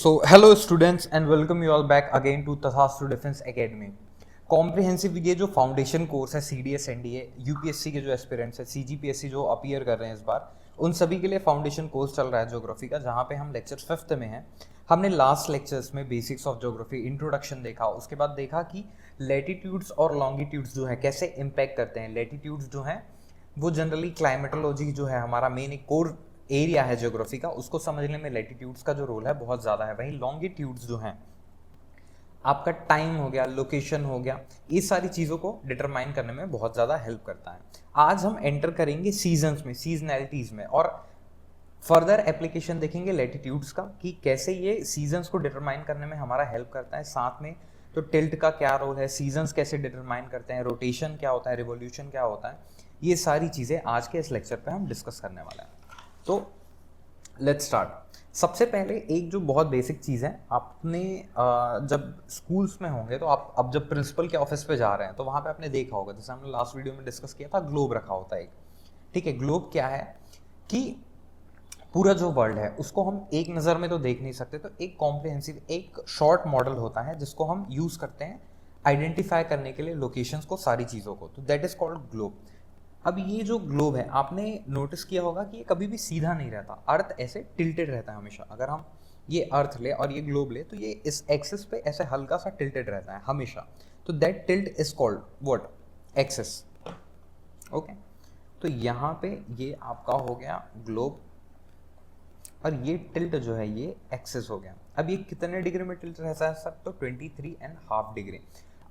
So, hello students and welcome you all back again to तथास्तु defence academy. Comprehensive ये जो foundation course है CDS NDA UPSC के जो एस्पिरेंट्स है CGPSC जो अपीयर कर रहे हैं इस बार, उन सभी के लिए फाउंडेशन कोर्स चल रहा है ज्योग्राफी का, जहाँ पे हम लेक्चर 5th में हैं। हमने लास्ट लेक्चर्स में बेसिक्स ऑफ ज्योग्राफी इंट्रोडक्शन देखा, उसके बाद देखा कि लेटीट्यूड्स और लॉन्गिट्यूड्स जो है कैसे इम्पैक्ट करते हैं। लेटीट्यूड्स जो हैं वो जनरली क्लाइमेटोलॉजी जो है हमारा मेन एक कोर एरिया है ज्योग्राफी का, उसको समझने में लेटीट्यूड्स का जो रोल है बहुत ज़्यादा है। वहीं लॉन्गिट्यूड्स जो हैं आपका टाइम हो गया, लोकेशन हो गया, ये सारी चीज़ों को डिटरमाइन करने में बहुत ज़्यादा हेल्प करता है। आज हम एंटर करेंगे सीजन्स में, सीजनैलिटीज़ में, और फर्दर एप्लीकेशन देखेंगे लेटीट्यूड्स का कि कैसे ये सीजन्स को डिटरमाइन करने में हमारा हेल्प करता है। साथ में तो टिल्ट का क्या रोल है, सीजन्स कैसे डिटरमाइन करते हैं, रोटेशन क्या होता है, रिवोल्यूशन क्या होता है, ये सारी चीज़ें आज के इस लेक्चर पे हम डिस्कस करने वाले हैं। तो लेट्स स्टार्ट। सबसे पहले एक जो बहुत बेसिक चीज़ है, आपने जब स्कूल्स में होंगे तो आप अब जब प्रिंसिपल के ऑफिस पे जा रहे हैं तो वहाँ पे आपने देखा होगा, जैसे हमने लास्ट वीडियो में डिस्कस किया था, ग्लोब रखा होता है एक। ठीक है, ग्लोब क्या है कि पूरा जो वर्ल्ड है उसको हम एक नज़र में तो देख नहीं सकते, तो एक कॉम्प्रिहेंसिव एक शॉर्ट मॉडल होता है जिसको हम यूज़ करते हैं आइडेंटिफाई करने के लिए लोकेशंस को, सारी चीज़ों को, तो दैट इज़ कॉल्ड ग्लोब। अब ये जो ग्लोब है आपने नोटिस किया होगा कि ये कभी भी सीधा नहीं रहता, अर्थ ऐसे टिल्टेड रहता है हमेशा। अगर हम ये अर्थ ले और ये ग्लोब ले तो ये इस एक्सिस पे ऐसे हल्का सा टिल्टेड रहता है हमेशा, तो that tilt is called what, axis. Okay, तो यहाँ पे ये आपका हो गया ग्लोब और ये टिल्ट जो है ये एक्सिस हो गया। अब ये कितने डिग्री में टिल्ट रहता है सर, तो 23.5 डिग्री।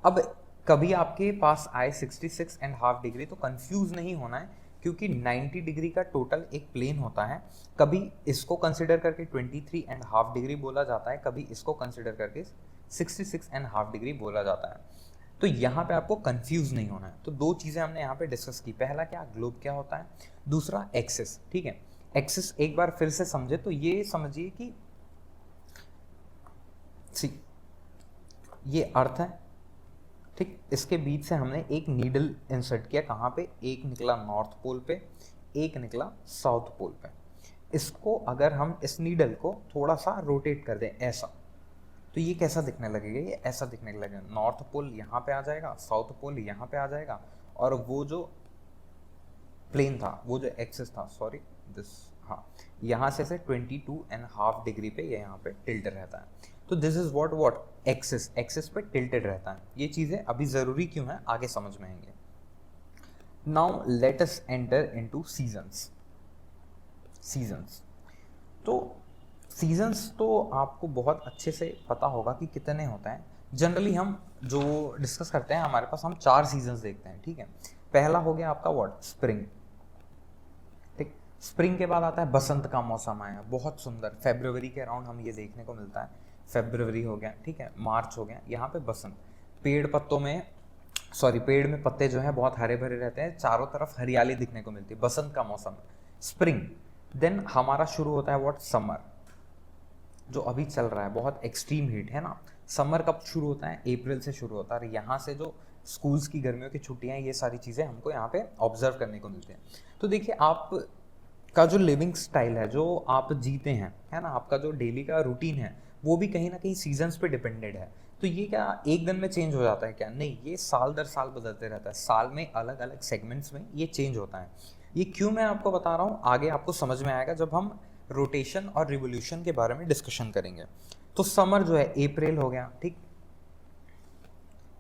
अब कभी आपके पास आए 66.5 डिग्री तो कंफ्यूज नहीं होना है, क्योंकि 90 डिग्री का टोटल एक प्लेन होता है। कभी इसको कंसिडर करके 23.5 डिग्री बोला जाता है, कभी इसको कंसिडर करके 66.5 डिग्री बोला जाता है। तो यहाँ पे आपको कंफ्यूज नहीं होना है। तो दो चीज़ें हमने यहाँ पे डिस्कस की, पहला क्या, ग्लोब क्या होता है, दूसरा एक्सिस। ठीक है, एक्सिस एक बार फिर से समझे तो ये समझिए कि ये अर्थ है, ठीक, इसके बीच से हमने एक नीडल इंसर्ट किया, कहाँ पे, एक निकला नॉर्थ पोल पे, एक निकला साउथ पोल पे। इसको अगर हम इस नीडल को थोड़ा सा रोटेट कर दें ऐसा, तो ये कैसा दिखने लगेगा, ये ऐसा दिखने लगेगा। नॉर्थ पोल यहाँ पे आ जाएगा, साउथ पोल यहाँ पे आ जाएगा, और वो जो प्लेन था, वो जो एक्सिस था, सॉरी दिस, हाँ, यहाँ से 22.5 डिग्री पे ये यहाँ पे टिल्ट रहता है। तो this is what axis, axis पे टिल्टेड रहता है। ये चीज़ें अभी ज़रूरी क्यों है आगे समझ में आएंगे। Now let us enter into seasons. Seasons तो आपको बहुत अच्छे से पता होगा कि कितने होता है। जनरली हम जो डिस्कस करते हैं, हमारे पास हम 4 सीजन्स देखते हैं। ठीक है, पहला हो गया आपका व्हाट, स्प्रिंग। ठीक, स्प्रिंग के बाद आता है बसंत का मौसम आया, बहुत सुंदर, फेब्रुवरी के अराउंड हम ये देखने को मिलता है। फेब्रुवरी हो गया, ठीक है, मार्च हो गया, यहाँ पे बसंत। पेड़ में पत्ते जो है बहुत हरे भरे रहते हैं, चारों तरफ हरियाली दिखने को मिलती है, बसंत का मौसम, स्प्रिंग। देन हमारा शुरू होता है व्हाट, समर, जो अभी चल रहा है, बहुत एक्सट्रीम हीट है ना। समर कब शुरू होता है, अप्रैल से शुरू होता है, और यहाँ से जो स्कूल्स की गर्मियों की छुट्टियाँ, ये सारी चीज़ें हमको यहाँ पे ऑब्जर्व करने को मिलती हैं। तो देखिए, आप का जो लिविंग स्टाइल है, जो आप जीते हैं, है ना, आपका जो डेली का रूटीन है, वो भी कहीं ना कहीं सीजन्स पे डिपेंडेड है। तो ये क्या एक दिन में चेंज हो जाता है क्या, नहीं, ये साल दर साल बदलते रहता है, साल में अलग अलग सेगमेंट्स में ये चेंज होता है। ये क्यों मैं आपको बता रहा हूँ, आगे आपको समझ में आएगा जब हम रोटेशन और रिवोल्यूशन के बारे में डिस्कशन करेंगे। तो समर जो है अप्रैल हो गया, ठीक,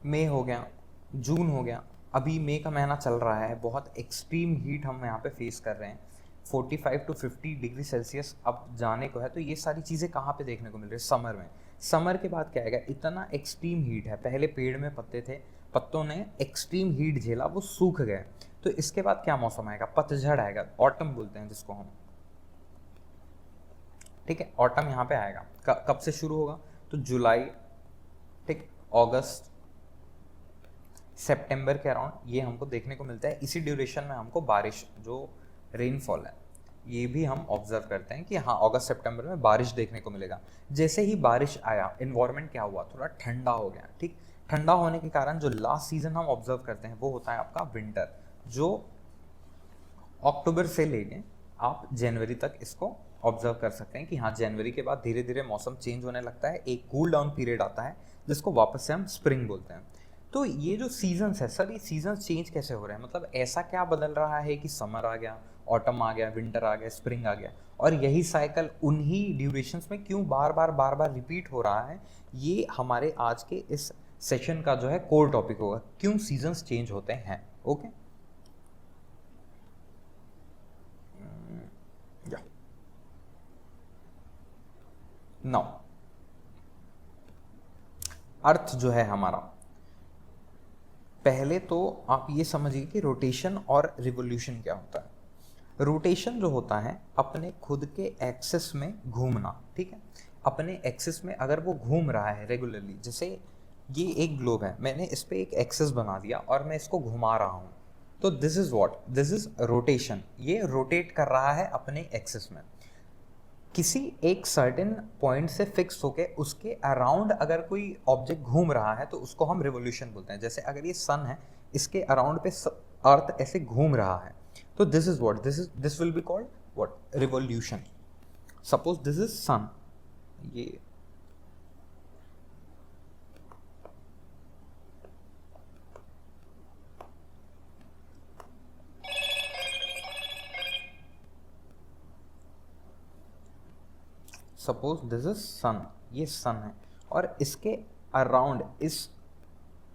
मई हो गया, जून हो गया, अभी मई का महीना चल रहा है, बहुत एक्सट्रीम हीट हम यहाँ पे फेस कर रहे हैं, 45 to 50 डिग्री सेल्सियस अब जाने को है। तो ये सारी चीज़ें कहाँ पे देखने को मिल रही है, समर में। समर के बाद क्या आएगा, इतना एक्सट्रीम हीट है, पहले पेड़ में पत्ते थे, पत्तों ने एक्सट्रीम हीट झेला, वो सूख गए। तो इसके बाद क्या मौसम आएगा, पतझड़ आएगा, ऑटम बोलते हैं जिसको हम। ठीक है, ऑटम यहाँ पे आएगा, कब से शुरू होगा, तो जुलाई, ठीक, अगस्त, सितंबर के अराउंड ये हमको देखने को मिलता है। इसी ड्यूरेशन में हमको बारिश, जो रेनफॉल है, ये भी हम ऑब्जर्व करते हैं कि हाँ, अगस्त सितंबर में बारिश देखने को मिलेगा। जैसे ही बारिश आया, इन्वायरमेंट क्या हुआ, थोड़ा ठंडा हो गया। ठीक, ठंडा होने के कारण जो लास्ट सीजन हम ऑब्जर्व करते हैं वो होता है आपका विंटर, जो अक्टूबर से लेके आप जनवरी तक इसको ऑब्जर्व कर सकते हैं कि हाँ जनवरी के बाद धीरे धीरे मौसम चेंज होने लगता है, एक कूल डाउन पीरियड आता है जिसको वापस से हम स्प्रिंग बोलते हैं। तो ये जो सीजन्स है सर, ये सीजन्स चेंज कैसे हो रहे हैं, मतलब ऐसा क्या बदल रहा है कि समर आ गया, ऑटम आ गया, विंटर आ गया, स्प्रिंग आ गया, और यही साइकिल उन्हीं ड्यूरेशंस में क्यों बार बार रिपीट हो रहा है, ये हमारे आज के इस सेशन का जो है कोर टॉपिक होगा, क्यों सीजन्स चेंज होते हैं। ओके नाउ अर्थ जो है हमारा, पहले तो आप ये समझिए कि रोटेशन और रिवोल्यूशन क्या होता है। रोटेशन जो होता है अपने खुद के एक्सिस में घूमना, ठीक है, अपने एक्सिस में अगर वो घूम रहा है रेगुलरली, जैसे ये एक ग्लोब है, मैंने इस पर एक एक्सिस बना दिया और मैं इसको घुमा रहा हूँ, तो this is what, this is rotation, ये रोटेट कर रहा है अपने एक्सिस में। किसी एक सर्टेन पॉइंट से फिक्स होके उसके अराउंड अगर कोई ऑब्जेक्ट घूम रहा है तो उसको हम रिवोल्यूशन बोलते हैं। जैसे अगर ये सन है, इसके अराउंड पे अर्थ ऐसे घूम रहा है, तो this is what, this will be called what, revolution. Suppose this is sun, ये सपोज दिस इज सन, ये सन है, और इसके अराउंड इस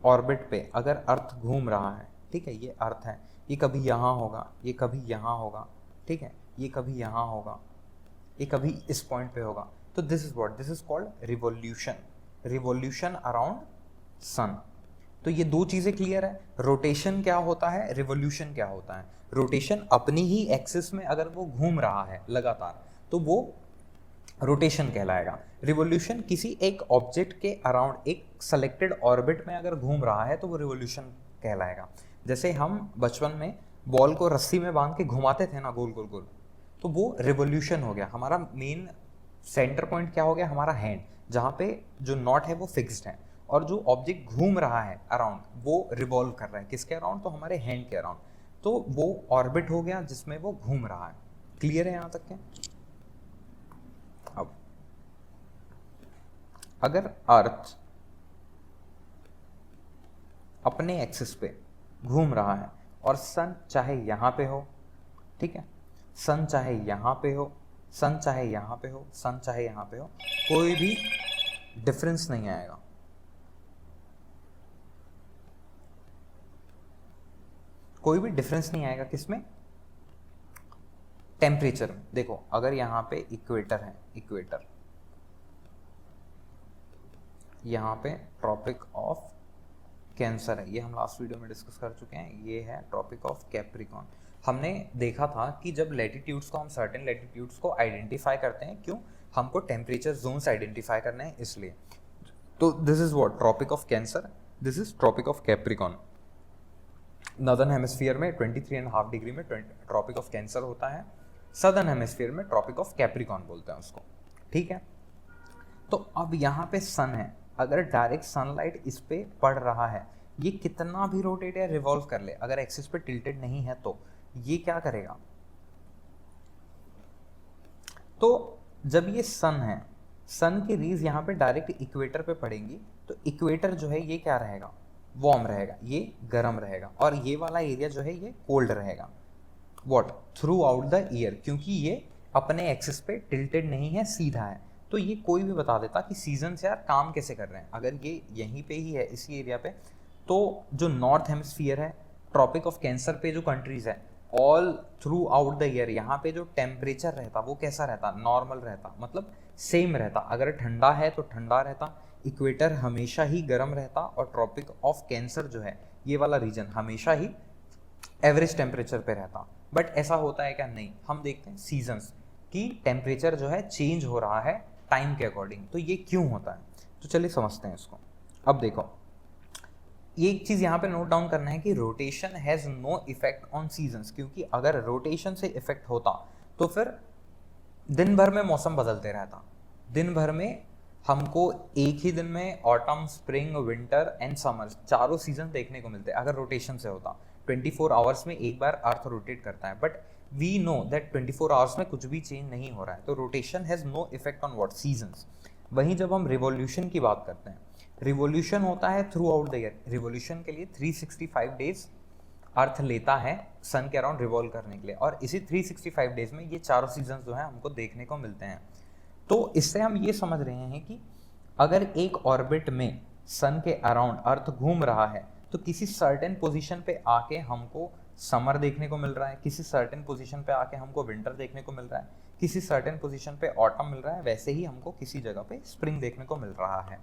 ऑर्बिट पे अगर अर्थ घूम रहा है, ठीक है, ये अर्थ है, ये कभी यहाँ होगा, ये कभी यहाँ होगा, ठीक है, ये कभी यहाँ होगा, ये कभी इस पॉइंट पे होगा, तो this is what, this is called revolution, revolution around sun. तो ये दो चीज़ें क्लियर है, रोटेशन क्या होता है, रिवोल्यूशन क्या होता है। रोटेशन अपनी ही एक्सिस में अगर वो घूम रहा है लगातार तो वो रोटेशन कहलाएगा। रिवोल्यूशन किसी एक ऑब्जेक्ट के अराउंड एक सेलेक्टेड ऑर्बिट में अगर घूम रहा है तो वो रिवोल्यूशन कहलाएगा। जैसे हम बचपन में बॉल को रस्सी में बांध के घुमाते थे ना गोल गोल गोल, तो वो रिवोल्यूशन हो गया। हमारा मेन सेंटर पॉइंट क्या हो गया, हमारा हैंड, जहाँ पे जो नॉट है वो फिक्स्ड है, और जो ऑब्जेक्ट घूम रहा है अराउंड वो रिवॉल्व कर रहा है किसके अराउंड, तो हमारे हैंड के अराउंड, तो वो ऑर्बिट हो गया जिसमें वो घूम रहा है। क्लियर है यहाँ तक के? अब अगर अर्थ अपने एक्सिस पे घूम रहा है और सन चाहे यहाँ पे हो, ठीक है, सन चाहे यहाँ पे हो, सन चाहे यहाँ पे हो, सन चाहे यहाँ पे हो, कोई भी डिफरेंस नहीं आएगा। कोई भी डिफरेंस नहीं आएगा किसमें, टेम्परेचर में। देखो अगर यहाँ पे इक्वेटर है, इक्वेटर, यहाँ पे ट्रॉपिक ऑफ कैंसर है, ये हम लास्ट वीडियो में डिस्कस कर चुके हैं, ये है ट्रॉपिक ऑफ कैप्रिकॉन। हमने देखा था कि जब लैटिट्यूड्स को हम सर्टेन लैटिट्यूड्स को आइडेंटिफाई करते हैं, क्यों, हमको टेम्परेचर जोन्स आइडेंटिफाई करने हैं इसलिए। तो this is what, tropic of cancer, this is tropic of capricorn. Northern hemisphere में 23.5 डिग्री में ट्रॉपिक ऑफ कैंसर होता है, सदर्न हेमिस्फीयर में ट्रॉपिक ऑफ कैप्रिकॉन बोलते हैं उसको, ठीक है। तो अब यहाँ पे सन है, अगर डायरेक्ट सनलाइट इस पे पड़ रहा है, ये कितना भी रोटेट या रिवॉल्व कर ले, अगर एक्सिस पे टिल्टेड नहीं है तो ये क्या करेगा, तो जब ये सन है, सन की रीज यहाँ पे डायरेक्ट इक्वेटर पे पड़ेंगी, तो इक्वेटर जो है ये क्या रहेगा, वार्म रहेगा, ये गर्म रहेगा, और ये वाला एरिया जो है ये कोल्ड रहेगा। What, through out the year, क्योंकि ये अपने एक्सिस पे टिल्टेड नहीं है, सीधा है। तो ये कोई भी बता देता कि सीजन्स यार काम कैसे कर रहे हैं। अगर ये यहीं पे ही है इसी एरिया पे, तो जो नॉर्थ हेमिस्फीयर है, ट्रॉपिक ऑफ कैंसर पे जो कंट्रीज है, all through out the year यहाँ पे जो टेम्परेचर रहता वो कैसा रहता, नॉर्मल रहता, मतलब सेम रहता। अगर ठंडा है तो ठंडा रहता, इक्वेटर हमेशा ही गर्म रहता, और ट्रॉपिक ऑफ कैंसर जो है ये वाला रीजन हमेशा ही एवरेज टेम्परेचर पे रहता। बट ऐसा होता है क्या, नहीं। हम देखते हैं सीजन्स की टेम्परेचर जो है चेंज हो रहा है टाइम के अकॉर्डिंग, तो ये क्यों होता है, तो चलिए समझते हैं इसको। अब देखो, ये एक चीज़ यहाँ पे नोट डाउन करना है कि rotation has no effect on seasons, क्योंकि अगर रोटेशन से इफेक्ट होता तो फिर दिन भर में मौसम बदलते रहता, दिन भर में हमको एक ही दिन में autumn, spring, winter and summer चारों सीजन देखने को मिलते अगर रोटेशन से होता। 24 आवर्स में एक बार अर्थ रोटेट करता है, but we know that 24 hours में कुछ भी चेंज नहीं हो रहा है, तो rotation has no effect on what seasons. वहीं जब हम रिवॉल्यूशन की बात करते हैं, रिवॉल्यूशन होता है through out the year. Revolution के लिए 365 डेज अर्थ लेता है सन के अराउंड रिवॉल्व करने के लिए, और इसी 365 डेज में ये चारों सीजन्स जो है हमको देखने को मिलते हैं। तो इससे हम ये समझ रहे हैं कि अगर एक ऑर्बिट में सन के अराउंड अर्थ घूम रहा है तो किसी सर्टेन पोजीशन पे आके हमको समर देखने को मिल रहा है, किसी सर्टेन पोजीशन पे आके हमको विंटर देखने को मिल रहा है, किसी सर्टेन पोजीशन पे ऑटम मिल रहा है, वैसे ही हमको किसी जगह पे स्प्रिंग देखने को मिल रहा है।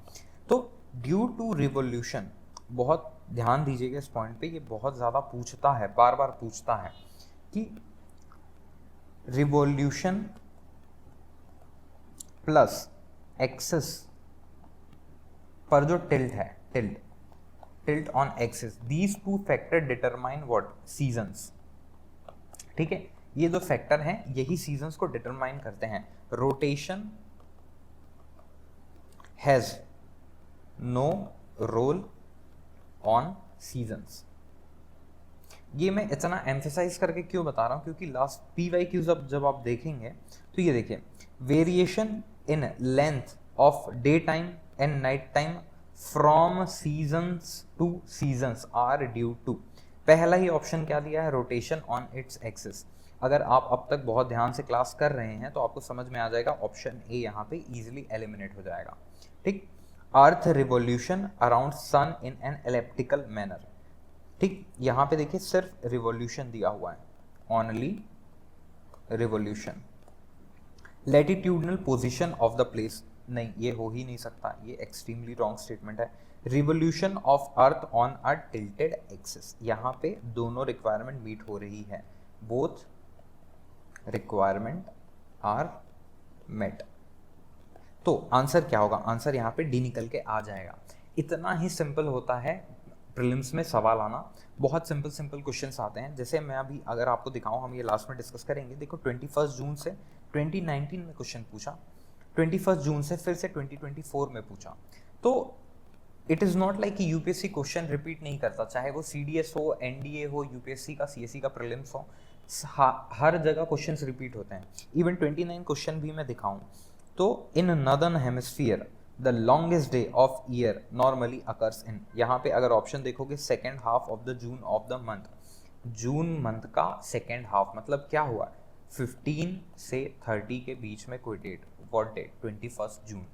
तो ड्यू टू रिवॉल्यूशन, बहुत ध्यान दीजिएगा इस पॉइंट पे, ये बहुत ज़्यादा पूछता है, बार बार पूछता है कि रिवॉल्यूशन प्लस एक्सिस पर जो टिल्ट है, tilt on axis, these two factor determine what seasons. ठीक है, ये जो फैक्टर हैं यही सीजन्स को डिटरमाइन करते हैं। Rotation has no role on seasons. ये मैं इतना एम्फेसाइज करके क्यों बता रहा हूं, क्योंकि लास्ट PYQs जब आप देखेंगे तो ये देखिए, variation in length of day time and night time from seasons to seasons are due to, पहला ही ऑप्शन क्या दिया है, रोटेशन ऑन इट्स एक्सिस। अगर आप अब तक बहुत ध्यान से क्लास कर रहे हैं तो आपको समझ में आ जाएगा, ऑप्शन ए यहाँ पे इजीली एलिमिनेट हो जाएगा। ठीक, earth revolution around sun in an elliptical manner. ठीक, यहाँ पे देखिए सिर्फ रिवॉल्यूशन दिया हुआ है, only revolution. Latitudinal position of the place, नहीं ये हो ही नहीं सकता, ये एक्सट्रीमली रॉन्ग स्टेटमेंट है। Revolution of earth on a tilted axis, यहाँ पे दोनों रिक्वायरमेंट मीट हो रही है, बोथ रिक्वायरमेंट आर मेट। तो आंसर क्या होगा, आंसर यहाँ पे डी निकल के आ जाएगा। इतना ही सिंपल होता है प्रीलिम्स में सवाल आना, बहुत सिंपल क्वेश्चंस आते हैं। जैसे मैं अभी अगर आपको दिखाऊं, हम ये लास्ट में डिस्कस करेंगे। देखो 21 जून से 2019 में क्वेश्चन पूछा, 21 जून से फिर से 2024 में पूछा। तो इट इज़ नॉट लाइक कि यूपीएससी क्वेश्चन रिपीट नहीं करता, चाहे वो CDS हो, NDA हो, यूपीएससी का CSE का प्रीलिम्स हो, हर जगह क्वेश्चंस रिपीट होते हैं। इवन 29 क्वेश्चन भी मैं दिखाऊं तो in northern hemisphere the longest day of year normally occurs in, यहाँ पे अगर ऑप्शन देखोगे second half of the June of the month, June month का सेकेंड हाफ, मतलब क्या हुआ, 15 से 30 के बीच में कोई डेट, व्हाट डेट, 21 जून।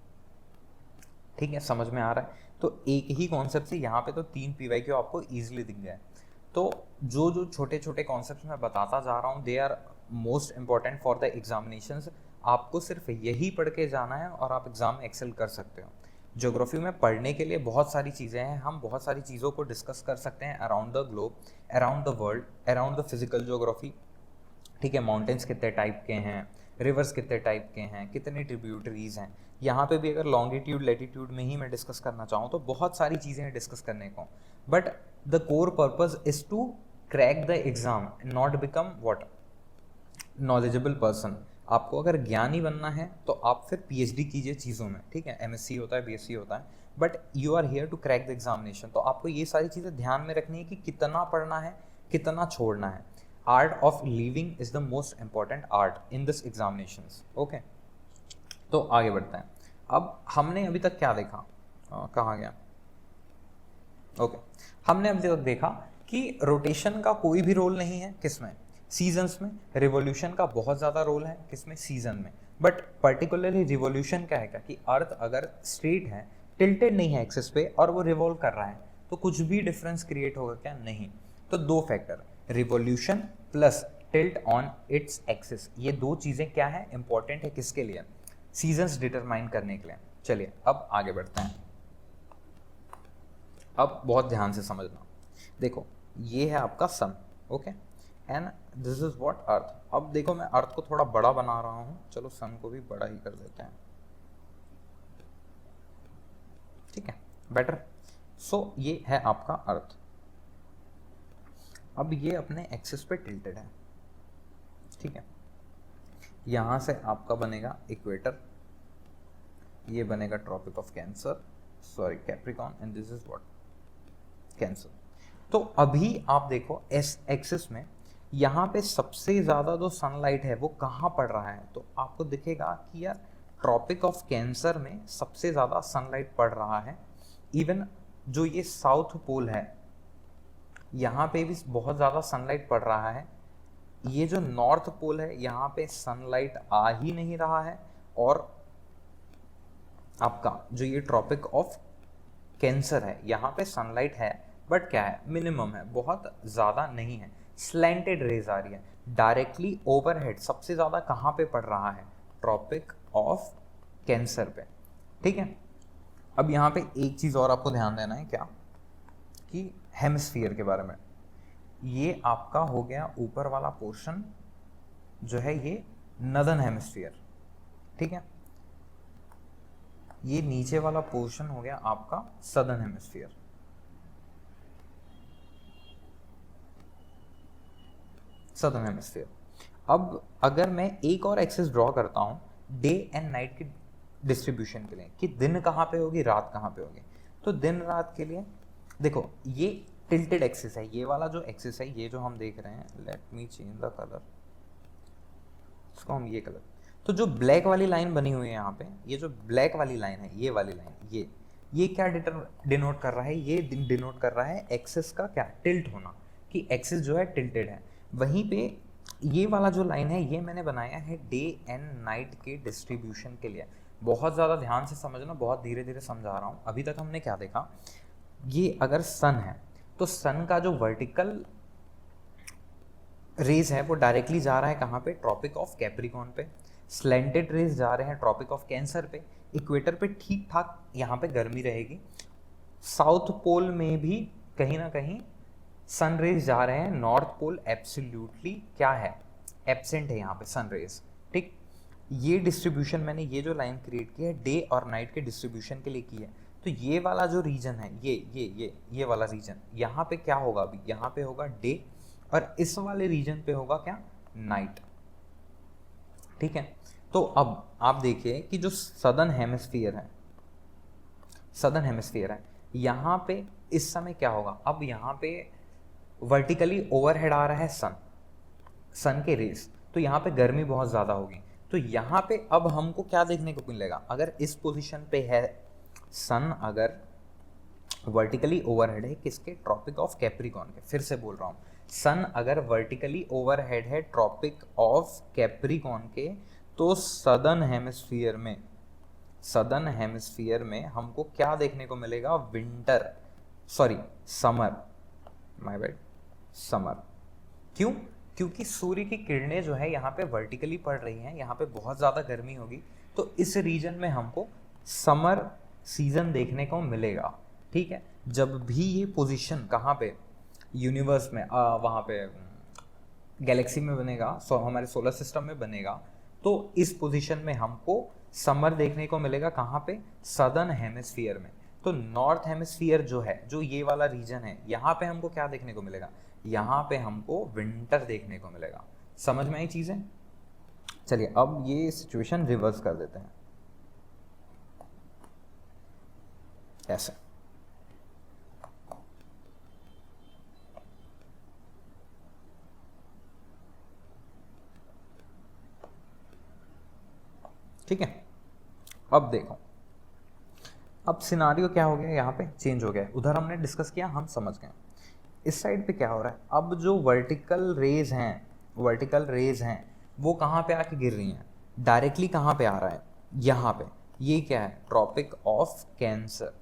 ठीक है, समझ में आ रहा है। तो एक ही कॉन्सेप्ट से यहाँ पे तो 3 PYQ आपको ईजिली दिख गए। तो जो छोटे छोटे कॉन्सेप्ट्स मैं बताता जा रहा हूँ, they are most important for the examinations. आपको सिर्फ यही पढ़ के जाना है और आप एग्जाम में एक्सेल कर सकते हो। ज्योग्राफी में पढ़ने के लिए बहुत सारी चीज़ें हैं, हम बहुत सारी चीज़ों को डिस्कस कर सकते हैं around the globe, around the world, around the physical geography. ठीक है, माउंटेन्स कितने टाइप के हैं, रिवर्स कितने टाइप के हैं, कितनी ट्रिब्यूटरीज हैं। यहाँ पे भी अगर लॉन्गिट्यूड लैटिट्यूड में ही मैं डिस्कस करना चाहूँ तो बहुत सारी चीज़ें हैं डिस्कस करने को। But the core purpose is to crack the exam, not become what, knowledgeable person. आपको अगर ज्ञानी बनना है तो आप फिर PhD कीजिए चीज़ों में, ठीक है, MSc होता है, BSc होता है, but you are here to crack the examination. तो आपको ये सारी चीज़ें ध्यान में रखनी है कि कितना पढ़ना है, कितना छोड़ना है। Art of living is the most important art in this examinations. Okay, तो आगे बढ़ते हैं। अब हमने अभी तक क्या देखा, कहाँ गया, ओके, हमने अभी तक देखा कि रोटेशन का कोई भी रोल नहीं है, किसमें, सीजन्स में। रिवॉल्यूशन का बहुत ज़्यादा रोल है, किसमें, सीजन में। बट पर्टिकुलरली रिवॉल्यूशन क्या है कि अर्थ अगर स्ट्रेट है, टिल्टेड नहीं है एक्सिस पे, और वो रिवॉल्व कर रहा है, तो कुछ भी डिफरेंस क्रिएट होगा क्या, नहीं। तो दो factor, revolution plus tilt on its axis, ये दो चीज़ें क्या है, इंपॉर्टेंट है किसके लिए, सीजन्स डिटरमाइन करने के लिए। चलिए अब आगे बढ़ते हैं। अब बहुत ध्यान से समझना, देखो ये है आपका sun, okay, and this is what, earth. अब देखो मैं अर्थ को थोड़ा बड़ा बना रहा हूँ, चलो सन को भी बड़ा ही कर देते हैं, ठीक है, बेटर। सो ये है आपका अर्थ। अब ये अपने एक्सिस पे टिल्टेड है, ठीक है। यहाँ से आपका बनेगा इक्वेटर, ये बनेगा tropic of cancer, sorry capricorn, and this is what, cancer. तो अभी आप देखो एस एक्सिस में यहाँ पे सबसे ज़्यादा जो सनलाइट है वो कहाँ पड़ रहा है, तो आपको दिखेगा कि यार ट्रॉपिक ऑफ कैंसर में सबसे ज़्यादा सनलाइट पड़ रहा है। इवन जो ये साउथ पोल है यहाँ पे भी बहुत ज़्यादा सनलाइट पड़ रहा है। ये जो नॉर्थ पोल है यहाँ पे सनलाइट आ ही नहीं रहा है, और आपका जो ये ट्रॉपिक ऑफ कैंसर है यहाँ पे सनलाइट है, बट क्या है, मिनिमम है, बहुत ज़्यादा नहीं है। स्लैंटेड रेज आ रही है डायरेक्टली ओवरहेड। सबसे ज़्यादा कहाँ पे पड़ रहा है, ट्रॉपिक ऑफ कैंसर पे। ठीक है, अब यहाँ पे एक चीज़ और आपको ध्यान देना है, क्या कि हेमिस्फीयर के बारे में। ये आपका हो गया ऊपर वाला पोर्शन जो है ये नदर्न हेमिस्फीयर, ठीक है। ये नीचे वाला पोर्शन हो गया आपका सदर्न हेमिस्फीयर। Southern hemisphere. अब अगर मैं एक और एक्सिस ड्रॉ करता हूँ डे एंड नाइट की डिस्ट्रीब्यूशन के लिए, कि दिन कहाँ पे होगी, रात कहाँ पे होगी, तो दिन रात के लिए देखो ये टिल्टेड एक्सिस है। ये वाला जो एक्सिस है, ये जो हम देख रहे हैं, let me change the colour, इसको हम ये कलर, तो जो ब्लैक वाली लाइन बनी हुई है यहाँ पे, ये जो ब्लैक वाली लाइन है, ये वाली लाइन, ये क्या डिनोट कर रहा है, ये डिनोट कर रहा है एक्सिस का क्या, टिल्ट होना, कि एक्सिस जो है टिल्टेड है। वहीं पे ये वाला जो लाइन है ये मैंने बनाया है डे एंड नाइट के डिस्ट्रीब्यूशन के लिए। बहुत ज़्यादा ध्यान से समझना, बहुत धीरे धीरे समझा रहा हूँ। अभी तक हमने क्या देखा, ये अगर सन है तो सन का जो वर्टिकल रेज है वो डायरेक्टली जा रहा है कहाँ पे, ट्रॉपिक ऑफ कैप्रिकॉर्न पे। स्लैंटेड रेज जा रहे हैं ट्रॉपिक ऑफ कैंसर पे। इक्वेटर पे ठीक ठाक यहाँ पे गर्मी रहेगी। साउथ पोल में भी कहीं ना कहीं सन रेज जा रहे हैं। नॉर्थ पोल एब्सोल्युटली क्या है, एब्सेंट है यहाँ पे सन रेज। ठीक, ये डिस्ट्रीब्यूशन मैंने ये जो लाइन क्रिएट की है डे और नाइट के डिस्ट्रीब्यूशन के लिए की है। तो ये वाला जो रीजन है, ये वाला रीजन, यहाँ पे क्या होगा, अभी यहाँ पे होगा डे, और इस वाले रीजन पे होगा क्या, नाइट। ठीक है, तो अब आप देखिए कि जो सदर्न हेमिस्फीयर है, सदर्न हेमिस्फीयर है, यहाँ पे इस समय क्या होगा, अब यहाँ पे वर्टिकली ओवरहेड आ रहा है सन के रेस, तो यहाँ पे गर्मी बहुत ज़्यादा होगी। तो यहाँ पे अब हमको क्या देखने को मिलेगा, अगर इस पोजीशन पे है सन, अगर वर्टिकली ओवरहेड है किसके, ट्रॉपिक ऑफ कैप्रिकॉर्न के, फिर से बोल रहा हूँ, सन अगर वर्टिकली ओवरहेड है ट्रॉपिक ऑफ कैप्रिकॉर्न के, तो सदर्न हेमिस्फीयर में हमको क्या देखने को मिलेगा, winter, sorry summer, my bad, summer. क्यों, क्योंकि सूर्य की किरणें जो है यहाँ पे वर्टिकली पड़ रही हैं, यहाँ पे बहुत ज़्यादा गर्मी होगी, तो इस रीजन में हमको समर सीजन देखने को मिलेगा। ठीक है, जब भी ये पोजीशन कहाँ पे, यूनिवर्स में, वहाँ पे गैलेक्सी में बनेगा, हमारे सोलर सिस्टम में बनेगा, तो इस पोजीशन में हमको समर देखने को मिलेगा। कहाँ पे, सदर्न हेमिस्फीयर में। तो नॉर्थ हेमिस्फीयर जो है, जो ये वाला रीजन है, यहाँ पे हमको क्या देखने को मिलेगा, यहाँ पे हमको विंटर देखने को मिलेगा। समझ में आई चीज़ें। चलिए अब ये सिचुएशन रिवर्स कर देते हैं, ऐसे। ठीक है, अब देखो, अब सिनारियो क्या हो गया, यहाँ पे चेंज हो गया। उधर हमने डिस्कस किया, हम समझ गए। इस साइड पे क्या हो रहा है, अब जो वर्टिकल रेज हैं वो कहाँ पे आके गिर रही हैं, डायरेक्टली कहाँ पे आ रहा है, यहाँ पे। ये क्या है, ट्रॉपिक ऑफ कैंसर।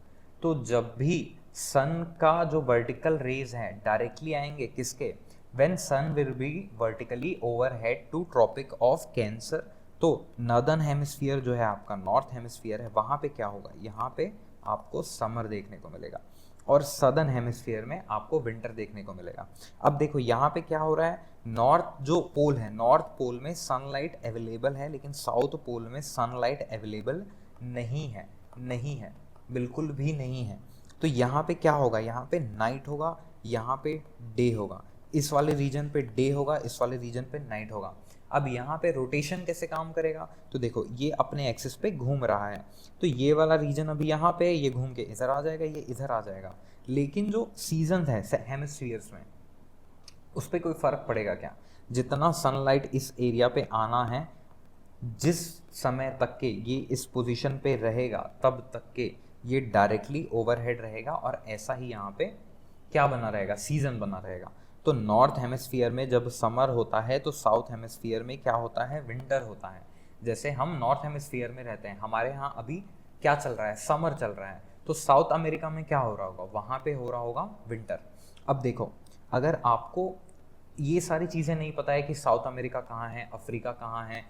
तो जब भी सन का जो वर्टिकल रेज है डायरेक्टली आएंगे किसके, when sun will be vertically overhead to tropic of cancer, तो नॉर्दर्न हेमिस्फीयर जो है आपका, नॉर्थ हेमिस्फीयर है, वहाँ पे क्या होगा, यहाँ पे आपको समर देखने को मिलेगा, और सदर्न हेमिस्फीयर में आपको विंटर देखने को मिलेगा। अब देखो यहाँ पे क्या हो रहा है, नॉर्थ जो पोल है, नॉर्थ पोल में सनलाइट अवेलेबल है, लेकिन साउथ पोल में सनलाइट अवेलेबल नहीं है, बिल्कुल भी नहीं है। तो यहाँ पे क्या होगा, यहाँ पे नाइट होगा, यहाँ पे डे होगा। इस वाले रीजन पे डे होगा, इस वाले रीजन पे नाइट होगा। अब यहाँ पे रोटेशन कैसे काम करेगा, तो देखो ये अपने एक्सिस पे घूम रहा है, तो ये वाला रीजन अभी यहाँ पे, ये घूम के इधर आ जाएगा, ये इधर आ जाएगा। लेकिन जो सीजन है हेमिस्फीयर्स में, उस पर कोई फ़र्क पड़ेगा क्या? जितना सनलाइट इस एरिया पे आना है, जिस समय तक के ये इस पोजीशन पे रहेगा तब तक के ये डायरेक्टली ओवरहेड रहेगा, और ऐसा ही यहाँ पे क्या बना रहेगा, सीजन बना रहेगा। तो नॉर्थ हेमिस्फीयर में जब समर होता है तो साउथ हेमिस्फीयर में क्या होता है, विंटर होता है। जैसे हम नॉर्थ हेमिस्फीयर में रहते हैं, हमारे यहाँ अभी क्या चल रहा है, समर चल रहा है, तो साउथ अमेरिका में क्या हो रहा होगा, वहाँ पे हो रहा होगा विंटर। अब देखो, अगर आपको ये सारी चीज़ें नहीं पता है कि साउथ अमेरिका कहाँ है, अफ्रीका कहाँ है,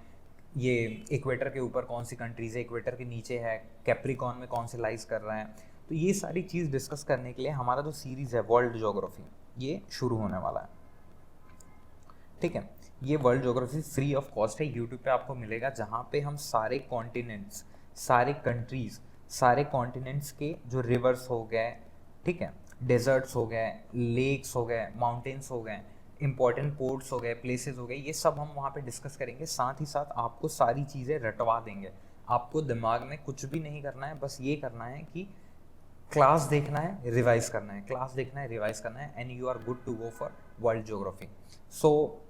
ये इक्वेटर के ऊपर कौन सी कंट्रीज़ है, इक्वेटर के नीचे है, कैप्रिकॉन में कौन से लाइज कर रहा है, तो ये सारी चीज़ डिस्कस करने के लिए हमारा जो सीरीज़ है वर्ल्ड ज्योग्राफी, ये शुरू होने वाला है। ठीक है, ये world geography free of cost है, यूट्यूब पे आपको मिलेगा, जहाँ पे हम सारे कॉन्टिनेंट्स, सारे कंट्रीज़, सारे कॉन्टिनेंट्स के जो रिवर्स हो गए, ठीक है, डेजर्ट्स हो गए, लेक्स हो गए, माउंटेन्स हो गए, इंपॉर्टेंट पोर्ट्स हो गए, प्लेसेस हो गए, ये सब हम वहाँ पे डिस्कस करेंगे। साथ ही साथ आपको सारी चीज़ें रटवा देंगे, आपको दिमाग में कुछ भी नहीं करना है, बस ये करना है कि क्लास देखना है, रिवाइज करना है, क्लास देखना है, रिवाइज करना है, and you are good to go for world geography. So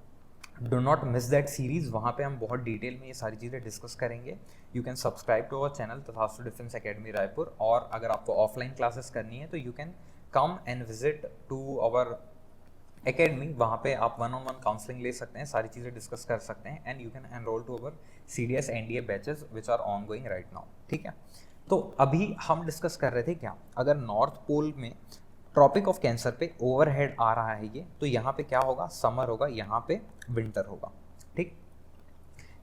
do not miss that series, वहाँ पे हम बहुत डिटेल में ये सारी चीज़ें डिस्कस करेंगे। You can subscribe to our channel Tathastu defence academy Raipur, और अगर आपको ऑफलाइन क्लासेस करनी है तो you can come and visit to our academy, वहाँ पे आप 1-on-1 काउंसलिंग ले सकते हैं, सारी चीज़ें डिस्कस कर सकते हैं, and you can enroll to our CDS NDA batches which are on going right now. ठीक है, तो अभी हम डिस्कस कर रहे थे क्या, अगर नॉर्थ पोल में ट्रॉपिक ऑफ कैंसर पे ओवरहेड आ रहा है ये, तो यहाँ पे क्या होगा, समर होगा, यहाँ पे विंटर होगा। ठीक,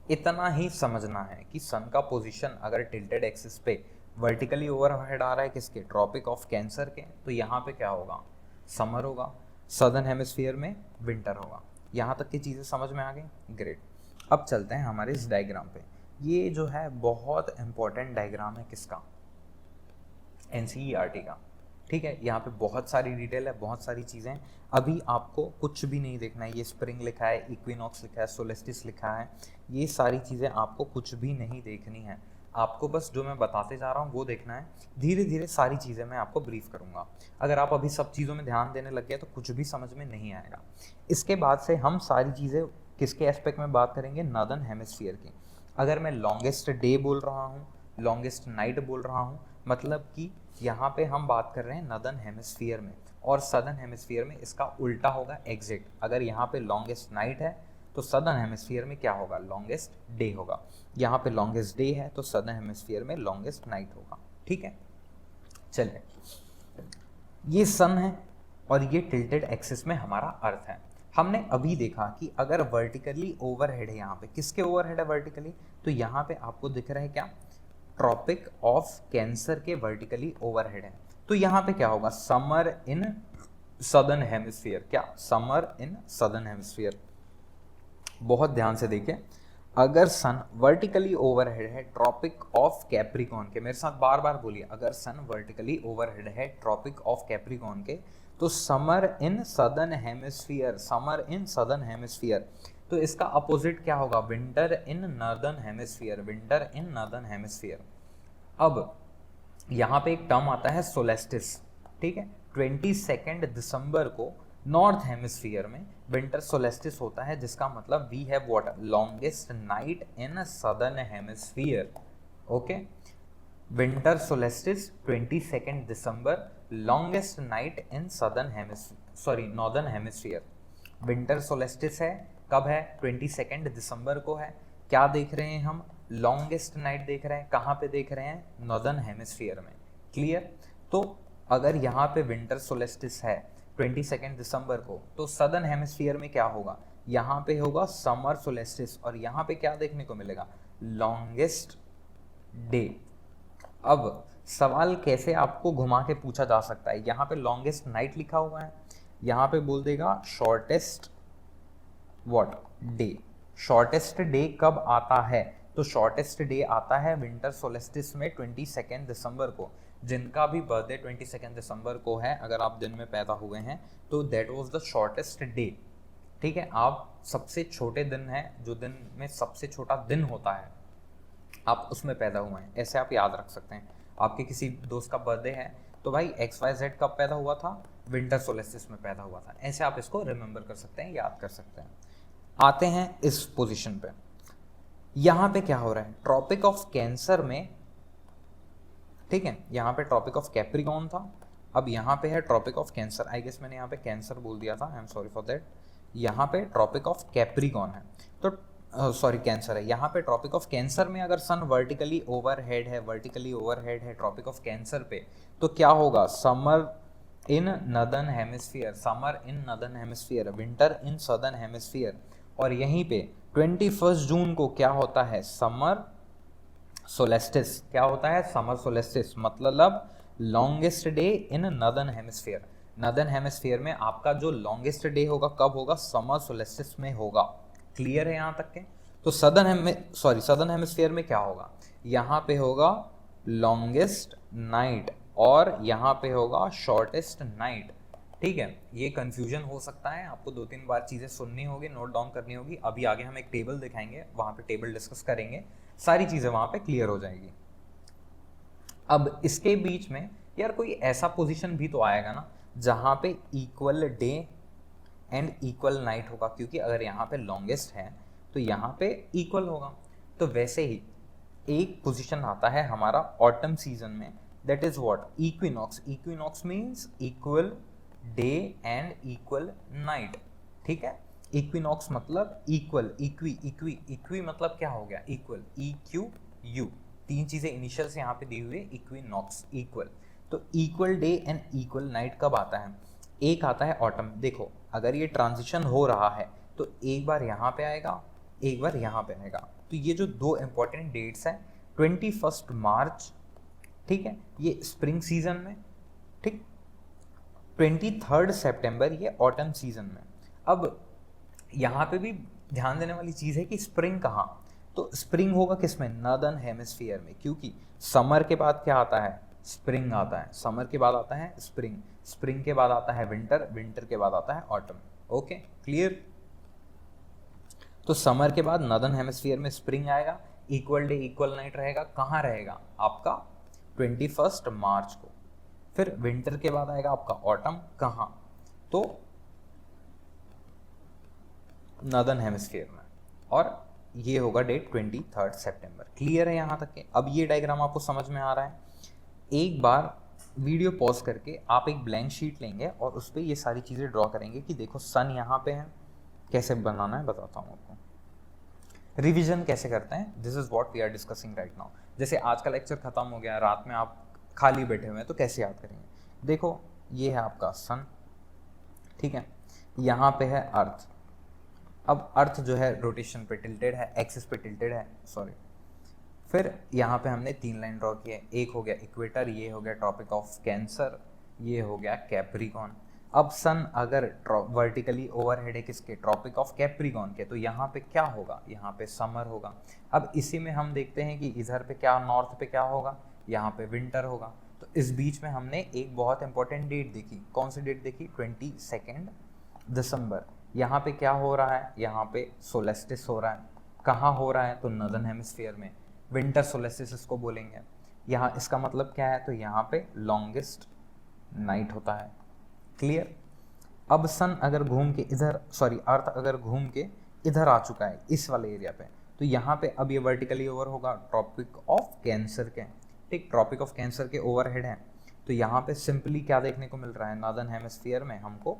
इतना ही समझना है कि सन का पोजीशन अगर टिल्टेड एक्सिस पे वर्टिकली ओवरहेड आ रहा है किसके, ट्रॉपिक ऑफ कैंसर के, तो यहाँ पे क्या होगा, समर होगा, सदर्न हेमिस्फीयर में विंटर होगा। यहाँ तक की चीज़ें समझ में आ गई, ग्रेट। अब चलते हैं हमारे इस डायग्राम पे। ये जो है बहुत इंपॉर्टेंट डायग्राम है किसका, NCERT का। ठीक है, यहाँ पे बहुत सारी डिटेल है, बहुत सारी चीज़ें, अभी आपको कुछ भी नहीं देखना है। ये स्प्रिंग लिखा है, इक्विनॉक्स लिखा है, सोलेस्टिस लिखा है, ये सारी चीज़ें आपको कुछ भी नहीं देखनी है, आपको बस जो मैं बताते जा रहा हूँ वो देखना है। धीरे धीरे सारी चीज़ें मैं आपको ब्रीफ करूँगा। अगर आप अभी सब चीज़ों में ध्यान देने लग गए तो कुछ भी समझ में नहीं आएगा। इसके बाद से हम सारी चीज़ें किसके एस्पेक्ट में बात करेंगे, नॉर्दर्न हेमिस्फीयर की। अगर मैं लॉन्गेस्ट डे बोल रहा हूँ, लॉन्गेस्ट नाइट बोल रहा हूँ, मतलब कि यहाँ पे हम बात कर रहे हैं नॉर्दर्न हेमिस्फीयर में, और सदर्न हेमिस्फीयर में इसका उल्टा होगा एग्जैक्ट। अगर यहाँ पे लॉन्गेस्ट नाइट है तो सदर्न हेमिस्फीयर में क्या होगा, लॉन्गेस्ट डे होगा। यहाँ पे लॉन्गेस्ट डे है तो सदर्न हेमिस्फीयर में लॉन्गेस्ट नाइट होगा। ठीक है, चलिए, ये सन है और ये टिल्टेड एक्सिस में हमारा अर्थ है। हमने अभी देखा कि अगर वर्टिकली ओवरहेड है, यहाँ पे किसके ओवरहेड है वर्टिकली, तो यहाँ पे आपको दिख रहा है क्या, ट्रॉपिक ऑफ कैंसर के वर्टिकली ओवरहेड है। तो यहाँ पे क्या होगा, समर इन सदर्न हेमिस्फीयर, क्या, समर इन सदर्न हेमिस्फीयर। बहुत ध्यान से देखिए, अगर सन वर्टिकली ओवरहेड है ट्रॉपिक ऑफ कैप्रिकॉन के, मेरे साथ बार बार बोलिए, अगर सन वर्टिकली ओवरहेड है ट्रॉपिक ऑफ कैप्रिकॉन के, तो summer in southern hemisphere, summer in southern hemisphere, तो इसका अपोजिट क्या होगा, winter in northern hemisphere, winter in northern hemisphere. अब यहाँ पे एक टर्म आता है सोलेस्टिस। ठीक है, 22 दिसंबर को नॉर्थ हेमिस्फीयर में विंटर सोलेस्टिस होता है, जिसका मतलब we have what, longest night in southern hemisphere. Okay, winter solstice 22 दिसंबर, longest night in southern hemisphere, sorry northern hemisphere. Winter solstice है, कब है, 22 दिसंबर को है। क्या देख रहे हैं हम, लॉन्गेस्ट नाइट देख रहे हैं, कहाँ पे देख रहे हैं, नॉर्दर्न हेमिस्फीयर में। क्लियर, तो अगर यहाँ पे विंटर सोलेस्टिस है 22 दिसंबर को, तो सदर्न हेमिस्फीयर में क्या होगा, यहाँ पे होगा समर सोलेस्टिस, और यहाँ पे क्या देखने को मिलेगा, लॉन्गेस्ट डे। अब सवाल कैसे आपको घुमा के पूछा जा सकता है, यहाँ पे लॉन्गेस्ट नाइट लिखा हुआ है, यहाँ पे बोल देगा shortest what day. Shortest day कब आता है, तो शॉर्टेस्ट डे आता है विंटर सोलेस्टिस में 22 दिसंबर को। जिनका भी बर्थडे 22 दिसंबर को है, अगर आप दिन में पैदा हुए हैं, तो that was the shortest day. ठीक है, आप सबसे छोटे दिन है, जो दिन में सबसे छोटा दिन होता है, आप उसमें पैदा हुए हैं, ऐसे आप याद रख सकते हैं। आपके किसी दोस्त का बर्थडे है, तो भाई XYZ कब पैदा हुआ था, विंटर सोलेस्टिस में पैदा हुआ था। ऐसे आप इसको रिमेंबर कर सकते हैं, याद कर सकते हैं। आते हैं इस पोजीशन पे, यहाँ पे क्या हो रहा है, ट्रॉपिक ऑफ कैंसर में, ठीक है, यहाँ पे ट्रॉपिक ऑफ कैप्रिकॉर्न था, अब यहाँ पे है tropic of cancer. I guess मैंने यहाँ पे कैंसर बोल दिया था, I am sorry for that. यहाँ पे ट्रॉपिक ऑफ कैप्रिकॉर्न है, तो सॉरी कैंसर है। यहाँ पे ट्रॉपिक ऑफ कैंसर में अगर सन वर्टिकली ओवरहेड है, वर्टिकली ओवरहेड है ट्रॉपिक ऑफ कैंसर पे, तो क्या होगा, summer in northern hemisphere, summer in northern hemisphere, winter in southern hemisphere. और यहीं पे 21 जून को क्या होता है, समर सोलेस्टिस। क्या होता है, समर सोलेस्टिस, मतलब longest day in northern hemisphere. Northern hemisphere में आपका जो लॉन्गेस्ट डे होगा कब होगा, समर सोलेस्टिस में होगा। क्लियर है यहाँ तक के? तो सदर्न हेमिस्फीयर में क्या होगा, यहाँ पे होगा लॉन्गेस्ट नाइट और यहाँ पे होगा शॉर्टेस्ट नाइट। ठीक है, ये कंफ्यूजन हो सकता है, आपको 2-3 बार चीज़ें सुननी होगी, नोट डाउन करनी होगी। अभी आगे हम एक टेबल दिखाएंगे, वहाँ पे टेबल डिस्कस करेंगे, सारी चीज़ें वहाँ पे क्लियर हो जाएगी। अब इसके बीच में यार कोई ऐसा पोजीशन भी तो आएगा ना जहाँ पे equal day and equal night होगा, क्योंकि अगर यहाँ पे लॉन्गेस्ट है तो यहाँ पे इक्वल होगा। तो वैसे ही एक पोजीशन आता है हमारा ऑटम सीजन में, that is what, equinox. Equinox means equal day and equal night. ठीक है, इक्विनॉक्स मतलब इक्वल, इक्वी मतलब क्या हो गया, इक्वल, EQU, 3 चीजें इनिशियल से यहाँ पे दी हुई है, इक्विनॉक्स, इक्वल। तो equal day and equal night कब आता है, एक आता है ऑटम। देखो अगर ये ट्रांजिशन हो रहा है तो एक बार यहाँ पे आएगा, एक बार यहाँ पे आएगा। तो ये जो 2 इंपॉर्टेंट डेट्स हैं, 21 मार्च, ठीक है, ये स्प्रिंग सीजन में, ठीक, 23 सितंबर ये ऑटम सीजन में। अब यहाँ पे भी ध्यान देने वाली चीज़ है कि स्प्रिंग कहाँ, तो स्प्रिंग होगा किसमें, नॉर्दर्न हेमिस्फीयर में, क्योंकि समर के बाद क्या आता है, स्प्रिंग आता है, समर के बाद आता है स्प्रिंग, स्प्रिंग के बाद आता है विंटर, विंटर के बाद आता है ऑटम। Okay clear? तो समर के बाद नॉर्दर्न हेमिस्फीयर में स्प्रिंग आएगा, इक्वल डे इक्वल नाइट रहेगा, कहाँ रहेगा आपका 21 मार्च को। फिर विंटर के बाद आएगा आपका ऑटम, कहाँ, तो नॉर्दर्न हेमिस्फीयर में, और ये होगा डेट 23 सितंबर। क्लियर है यहाँ तक के? अब ये डायग्राम आपको समझ में आ रहा है? एक बार वीडियो पॉज करके आप एक ब्लैंक शीट लेंगे और उस पर ये सारी चीज़ें ड्रॉ करेंगे कि देखो सन यहाँ पे है, कैसे बनाना है बताता हूँ आपको। रिवीजन कैसे करते हैं, this is what we are discussing right now. जैसे आज का लेक्चर खत्म हो गया, रात में आप खाली बैठे हुए हैं तो कैसे याद करेंगे। देखो ये है आपका सन, ठीक है, यहाँ पे है अर्थ। अब अर्थ जो है रोटेशन पे टिल्टेड है, एक्सिस पे टिल्टेड है, सॉरी। फिर यहाँ पे हमने 3 लाइन ड्रॉ की है, एक हो गया इक्वेटर, ये हो गया ट्रॉपिक ऑफ कैंसर, ये हो गया कैप्रिकॉर्न। अब सन अगर वर्टिकली ओवरहेड है किसके, ट्रॉपिक ऑफ कैप्रिकॉर्न के, तो यहाँ पे क्या होगा, यहाँ पे समर होगा। अब इसी में हम देखते हैं कि इधर पे क्या, नॉर्थ पे क्या होगा, यहाँ पे विंटर होगा। तो इस बीच में हमने एक बहुत इंपॉर्टेंट डेट देखी, कौन सी डेट देखी, 22 दिसंबर। यहाँ पे क्या हो रहा है, यहाँ पे सोलेस्टिस हो रहा है, कहाँ हो रहा है, तो नॉर्दर्न हेमिस्फीयर में, विंटर सोलेस्टिस इसको बोलेंगे। यहाँ इसका मतलब क्या है, तो यहाँ पे लॉन्गेस्ट नाइट होता है। क्लियर? अब सन अगर घूम के इधर, सॉरी अर्थ अगर घूम के इधर आ चुका है इस वाले एरिया पे, तो यहाँ पे अब ये वर्टिकली ओवर होगा ट्रॉपिक ऑफ कैंसर के, ठीक, ट्रॉपिक ऑफ कैंसर के ओवरहेड है। तो यहाँ पे सिंपली क्या देखने को मिल रहा है, नॉर्दर्न हेमिस्फीयर में हमको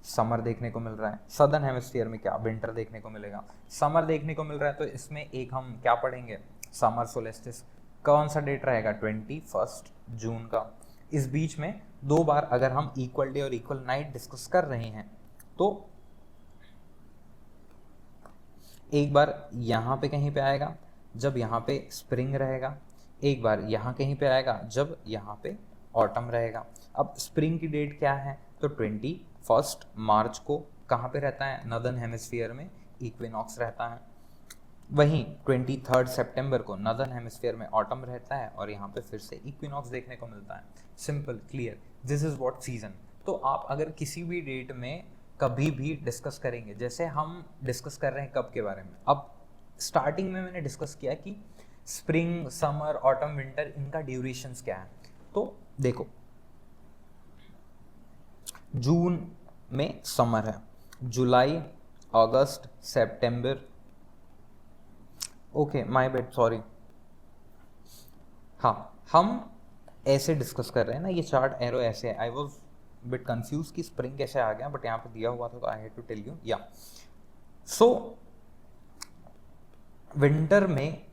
समर देखने को मिल रहा है, सदर्न हेमिस्फीयर में क्या, विंटर देखने को मिलेगा। समर देखने को मिल रहा है तो इसमें एक हम क्या पढ़ेंगे, समर सोलेस्टिस। कौन सा डेट रहेगा, 21 जून का। इस बीच में 2 बार अगर हम इक्वल डे और इक्वल नाइट डिस्कस कर रहे हैं तो एक बार यहाँ पे कहीं पे आएगा जब यहाँ पे स्प्रिंग रहेगा, एक बार यहाँ कहीं पे आएगा जब यहाँ पे ऑटम रहेगा। अब स्प्रिंग की डेट क्या है, तो 21 मार्च को कहाँ पे रहता है, नॉर्दर्न हेमिस्फीयर में इक्विनॉक्स रहता है। वहीं 23 सितंबर को नॉर्दर्न हेमिस्फीयर में ऑटम रहता है और यहाँ पे फिर से इक्विनॉक्स देखने को मिलता है। Simple, clear, this is what season. तो आप अगर किसी भी डेट में कभी भी डिस्कस करेंगे, जैसे हम डिस्कस कर रहे हैं कब के बारे में, अब स्टार्टिंग में मैंने डिस्कस किया कि स्प्रिंग, समर, ऑटम, विंटर, इनका ड्यूरेशंस क्या है। तो देखो जून में समर है, जुलाई, अगस्त, सितंबर, ओके माय बैड सॉरी, हाँ हम ऐसे डिस्कस कर रहे हैं ना, ये चार्ट एरो ऐसे है। आई वॉज बिट कंफ्यूज कि स्प्रिंग कैसे आ गया, बट यहाँ पे दिया हुआ था तो I had to tell you. या सो विंटर में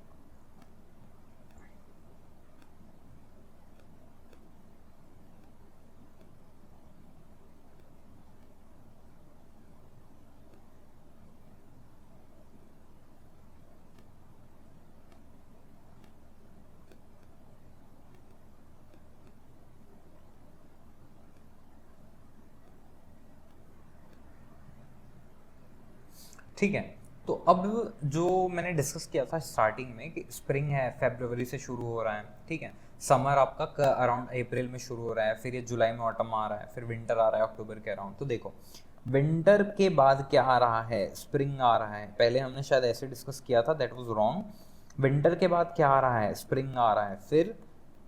ठीक है, तो अब जो मैंने डिस्कस किया था स्टार्टिंग में कि स्प्रिंग है फरवरी से शुरू हो रहा है, ठीक है, समर आपका अराउंड अप्रैल में शुरू हो रहा है, फिर ये जुलाई में ऑटम आ रहा है, फिर विंटर आ रहा है अक्टूबर के अराउंड। तो देखो विंटर के बाद क्या आ रहा है, स्प्रिंग आ रहा है। पहले हमने शायद ऐसे डिस्कस किया था, दैट वाज रॉन्ग। विंटर के बाद क्या आ रहा है, स्प्रिंग आ रहा है, फिर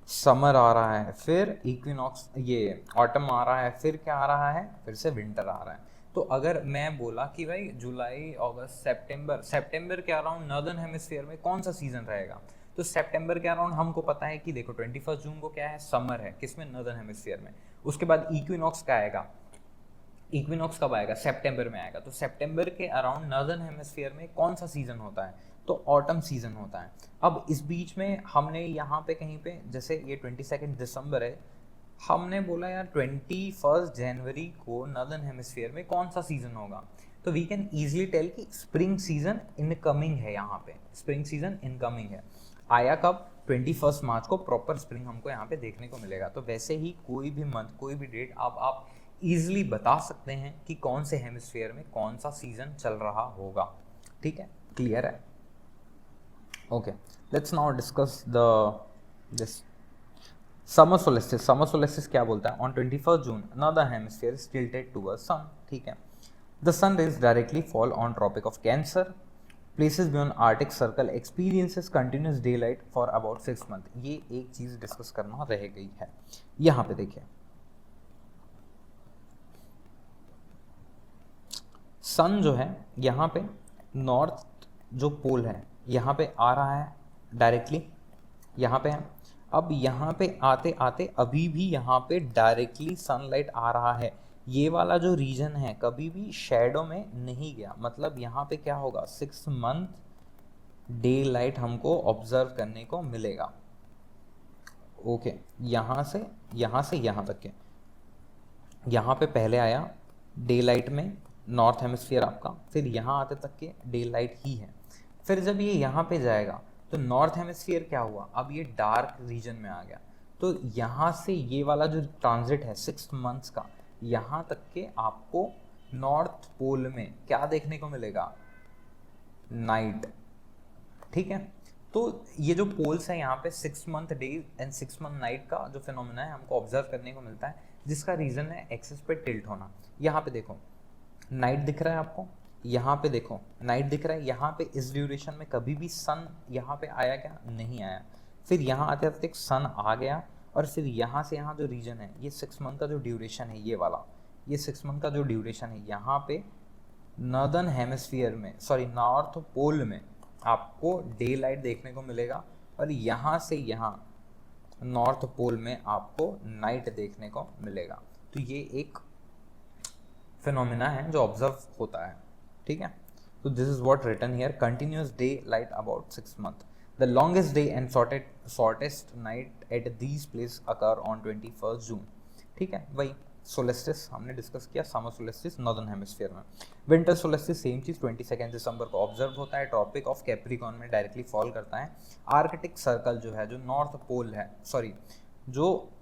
समर आ रहा है, फिर इक्विनॉक्स ये ऑटम आ रहा है, फिर क्या आ रहा है, फिर से विंटर आ रहा है। तो अगर मैं बोला कि भाई जुलाई, अगस्त, सितंबर, सितंबर के अराउंड नॉर्दर्न हेमिस्फीयर में कौन सा सीजन रहेगा, तो सितंबर के अराउंड हमको पता है कि देखो 21 जून को क्या है, समर है, किसमें, नॉर्दर्न हेमिस्फीयर में। उसके बाद इक्विनॉक्स का आएगा, इक्विनॉक्स कब आएगा, सितंबर में आएगा। तो सितंबर के अराउंड नॉर्दर्न हेमिस्फीयर में कौन सा सीजन होता है, तो ऑटम सीजन होता है। अब इस बीच में हमने यहाँ पे कहीं पे, जैसे ये 22 दिसंबर है, हमने बोला यार 21 जनवरी को नॉर्दर्न हेमिस्फीयर में कौन सा सीजन होगा, तो वी कैन इजीली टेल कि स्प्रिंग सीजन इनकमिंग है। यहाँ पे स्प्रिंग सीजन इनकमिंग है, आया कब, 21 मार्च को प्रॉपर स्प्रिंग हमको यहाँ पे देखने को मिलेगा। तो वैसे ही कोई भी मंथ, कोई भी डेट आप इजीली बता सकते हैं कि कौन से हेमिस्फीयर में कौन सा सीजन चल रहा होगा। ठीक है, क्लियर है? Okay, let's now discuss the this summer solstice. Summer solstice क्या बोलता है, on 21 June northern hemisphere is tilted towards sun. ठीक है, the sun rays directly fall on tropic of cancer, places beyond arctic circle experiences continuous day light for about 6 month. ये एक चीज discuss करना रह गई है। यहाँ पे देखिए, सन जो है यहाँ पे नॉर्थ जो पोल है यहाँ पे आ रहा है डायरेक्टली, यहाँ पे है। अब यहाँ पे आते आते अभी भी यहाँ पे डायरेक्टली सनलाइट आ रहा है। ये वाला जो रीजन है कभी भी शेडो में नहीं गया, मतलब यहाँ पे क्या होगा, 6 मंथ डे लाइट हमको ऑब्जर्व करने को मिलेगा। ओके, यहाँ से यहाँ तक के, यहाँ पे पहले आया डे लाइट में नॉर्थ हेमिस्फीयर आपका, फिर यहाँ आते तक के डे लाइट ही है। फिर जब ये यहाँ पे जाएगा तो नॉर्थ हेमिस्फीयर क्या हुआ, अब ये डार्क रीजन में आ गया। तो यहाँ से ये वाला जो ट्रांजिट है 6 मंथ्स का, यहाँ तक के आपको नॉर्थ पोल में क्या देखने को मिलेगा, नाइट। ठीक है, तो ये जो पोल्स है यहाँ पे 6 month day and 6 month night का जो फिनोमेना है हमको ऑब्जर्व करने को मिलता है, जिसका रीजन है एक्सिस पे टिल्ट होना। यहाँ पे देखो नाइट दिख रहा है आपको, यहाँ पे देखो नाइट दिख रहा है, यहाँ पे इस ड्यूरेशन में कभी भी सन यहाँ पे आया क्या, नहीं आया। फिर यहाँ आते आते एक सन आ गया, और फिर यहाँ से यहाँ जो रीजन है, ये 6 मंथ का जो ड्यूरेशन है, ये वाला, ये 6 मंथ का जो ड्यूरेशन है, यहाँ पे नॉर्दर्न हेमिस्फीयर में, सॉरी नॉर्थ पोल में आपको डे लाइट देखने को मिलेगा, और यहाँ से यहाँ नॉर्थ पोल में आपको नाइट देखने को मिलेगा। तो ये एक फिनोमिना है जो ऑब्जर्व होता है। ठीक है, तो this is what written here, continuous day light about 6 month, the longest day and shortest night at these place occur on 21 June. ठीक है, वही सोलेस्टिस हमने डिस्कस किया, समर सोलेस्टिस नॉर्दर्न हेमिस्फीयर में। विंटर सोलेस्टिस सेम चीज 22 दिसंबर को ऑब्जर्व होता है, ट्रॉपिक ऑफ कैप्रिकॉर्न में डायरेक्टली फॉल करता है। आर्कटिक सर्कल जो है, जो नॉर्थ पोल है, सॉरी जो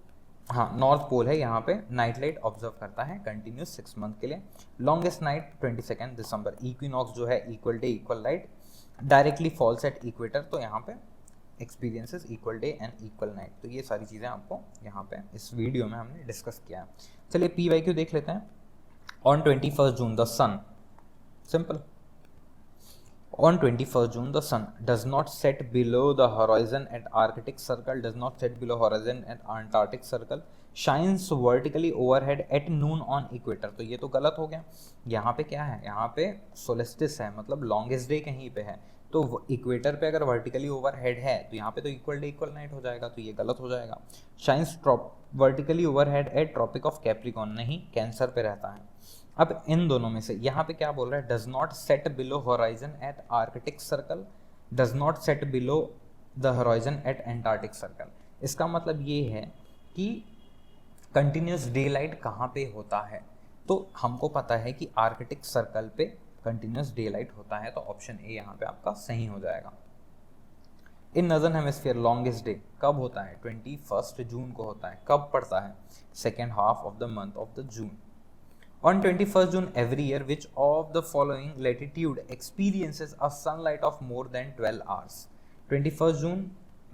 हाँ नॉर्थ पोल है, यहाँ पे नाइट लाइट ऑब्जर्व करता है कंटिन्यूस 6 मंथ के लिए। लॉन्गेस्ट नाइट 22 दिसंबर, इक्विनॉक्स जो है equal day equal light, directly falls at equator, तो यहाँ पे experiences equal day and equal night. तो ये सारी चीज़ें आपको यहाँ पे इस वीडियो में हमने डिस्कस किया है। चलिए PYQ देख लेते हैं। On 21 June the sun, simple, On 21st June, the sun does not set below the horizon at Arctic Circle, does not set below horizon at Antarctic Circle, shines vertically overhead at noon on equator. तो ये तो गलत हो गया. यहाँ पे क्या है, यहाँ पे सोलिस्टिस है, मतलब लॉन्गेस्ट डे कहीं पे है. तो इक्वेटर पे अगर वर्टिकली ओवरहेड है तो यहाँ पे तो इक्वल डे इक्वल नाइट हो जाएगा, तो ये गलत हो जाएगा. Shines vertically overhead at tropic of capricorn, नहीं, कैंसर पे रहता है. अब इन दोनों में से यहाँ पे क्या बोल रहा है, does not set below horizon at arctic circle, does not set below the horizon at antarctic circle. इसका मतलब ये है कि कंटिन्यूस डे लाइट कहाँ पे होता है. तो हमको पता है कि आर्कटिक सर्कल पे कंटिन्यूस डे लाइट होता है, तो ऑप्शन ए यहाँ पे आपका सही हो जाएगा. इन नदर्न हेमिस्फीयर लॉन्गेस्ट डे कब होता है, 21 जून को होता है. कब पड़ता है, second half of the month of the June. On 21st June every year, which of the following latitude experiences a sunlight of more than 12 hours? 21st June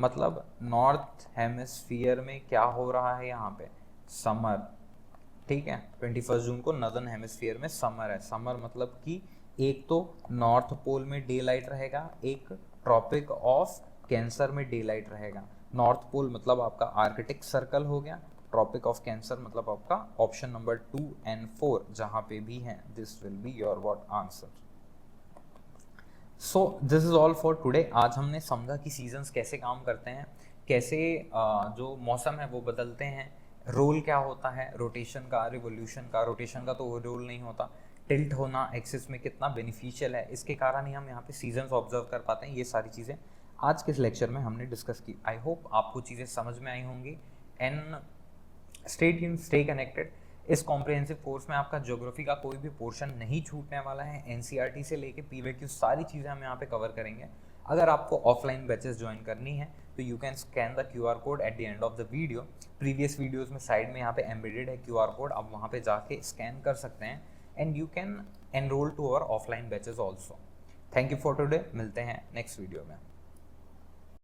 मतलब नॉर्थ हेमिस्फीयर में क्या हो रहा है, यहाँ पे समर. ठीक है, 21st जून को नॉर्दर्न हेमिस्फीयर में समर है. समर मतलब कि एक तो नॉर्थ पोल में डे लाइट रहेगा, एक ट्रॉपिक ऑफ कैंसर में डे लाइट रहेगा. नॉर्थ पोल मतलब आपका आर्कटिक सर्कल हो गया, ट्रॉपिक ऑफ कैंसर मतलब आपका ऑप्शन नंबर 2 and 4 जहां पे भी हैं. This will be your what answer. So this is all for today. आज हमने समझा कि सीजन्स कैसे काम करते हैं, कैसे जो मौसम है वो बदलते हैं, रोल क्या होता है रोटेशन का, रिवोल्यूशन का. रोटेशन का तो रोल नहीं होता, टिल्ट होना एक्सिस में कितना बेनिफिशियल है, इसके कारण ही हम यहाँ पे सीजन्स ऑब्जर्व कर पाते हैं. ये सारी चीज़ें आज के इस लेक्चर में हमने डिस्कस की. आई होप आपको चीज़ें समझ में आई होंगी. And stay tuned, stay connected. इस कॉम्प्रिहेंसिव कोर्स में आपका ज्योग्राफी का कोई भी पोर्शन नहीं छूटने वाला है. एनसीईआरटी से लेके पीवीक्यू सारी चीज़ें हम यहाँ पे कवर करेंगे. अगर आपको ऑफलाइन बैचेस ज्वाइन करनी है तो you can scan the QR code at the end of the video. Previous videos में साइड में यहाँ पे एम्बेडेड है QR कोड, आप वहाँ पे जाके स्कैन कर सकते हैं and you can enroll to our offline batches also. Thank you for today. मिलते हैं नेक्स्ट वीडियो में.